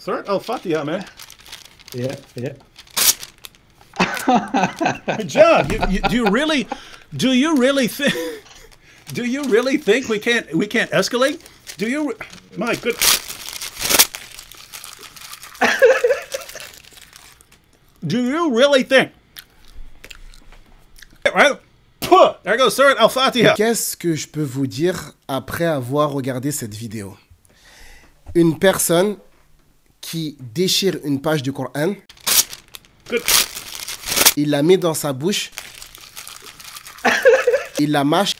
Surat Al-Fatiha, man. Yeah, yeah. John, do you really think we can't escalate? Do you? My good. Do you really think? Right? There goes Surat Al-Fatiha. Qu'est-ce que je peux vous dire après avoir regardé cette vidéo? Une personne qui déchire une page du Coran, il la met dans sa bouche, il la mâche.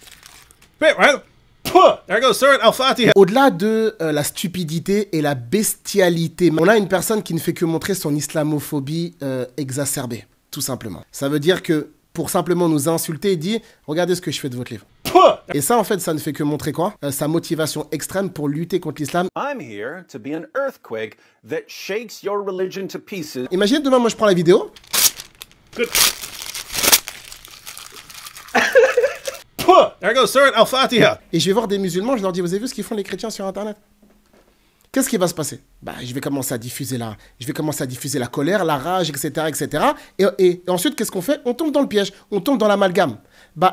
There goes Surat Al-Fatiha. Au-delà de la stupidité et la bestialité, on a une personne qui ne fait que montrer son islamophobie exacerbée, tout simplement. Ça veut dire que pour simplement nous insulter, il dit « Regardez ce que je fais de votre livre ». Et ça, en fait, ça ne fait que montrer quoi? Sa motivation extrême pour lutter contre l'islam. I'm here to be an earthquake that shakes your religion to pieces. Imaginez demain, moi, je prends la vidéo. There goes Surat Al-Fatiha. Et je vais voir des musulmans, je leur dis, vous avez vu ce qu'ils font les chrétiens sur Internet? Qu'est-ce qui va se passer? Je vais commencer à diffuser la colère, la rage, etc., etc. Et ensuite, qu'est-ce qu'on fait? On tombe dans le piège, on tombe dans l'amalgame.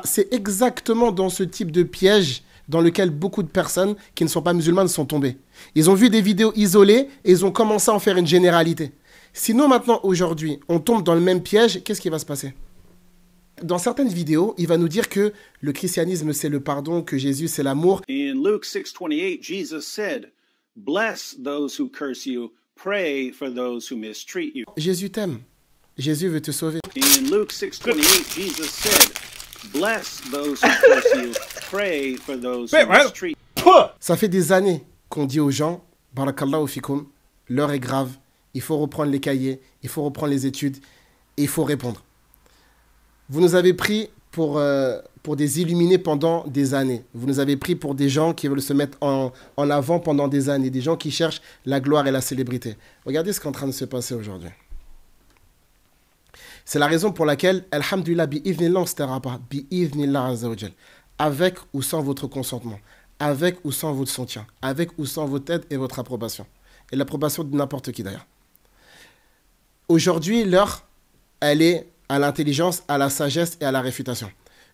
C'est exactement dans ce type de piège dans lequel beaucoup de personnes qui ne sont pas musulmanes sont tombées. Ils ont vu des vidéos isolées et ils ont commencé à en faire une généralité. Si nous, maintenant, aujourd'hui, on tombe dans le même piège, qu'est-ce qui va se passer? Dans certaines vidéos, il va nous dire que le christianisme, c'est le pardon, que Jésus, c'est l'amour. In Luke 6:28, Jesus said, "Bless those who curse you, pray for those who mistreat you." Jésus t'aime. Jésus veut te sauver. In Luke 6:28, Jesus said, "Bless those who curse you, pray for those who mistreat you." Ça fait des années qu'on dit aux gens, Barakallahu fikum, l'heure est grave, il faut reprendre les cahiers, il faut reprendre les études, et il faut répondre. Vous nous avez pris pour des illuminés pendant des années. Vous nous avez pris pour des gens qui veulent se mettre en avant pendant des années, des gens qui cherchent la gloire et la célébrité. Regardez ce qui est en train de se passer aujourd'hui. C'est la raison pour laquelle, alhamdulillah, bi'idhnillah, on se taira pas. Bi'idhnillah azawajal. Avec ou sans votre consentement, avec ou sans votre soutien, avec ou sans votre aide et votre approbation. Et l'approbation de n'importe qui d'ailleurs. Aujourd'hui, l'heure, elle est à l'intelligence, à la sagesse et à la réfutation.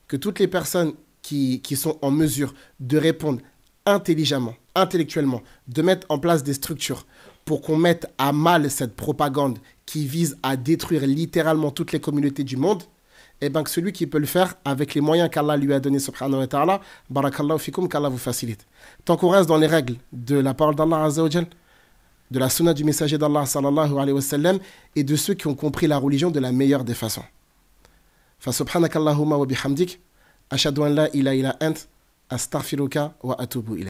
Que toutes les personnes qui sont en mesure de répondre intelligemment, intellectuellement, de mettre en place des structures pour qu'on mette à mal cette propagande qui vise à détruire littéralement toutes les communautés du monde, et bien que celui qui peut le faire avec les moyens qu'Allah lui a donnés, subhanahu wa ta'ala, barakallahu fikum, qu'Allah vous facilite. Tant qu'on reste dans les règles de la parole d'Allah azza wa jal, de la sunna du messager d'Allah sallallahu alayhi wa sallam et de ceux qui ont compris la religion de la meilleure des façons. Fa subhanakallahumma wa bihamdik ashhadu an la ilaha illa ant astaghfiruka wa atubu ilayk.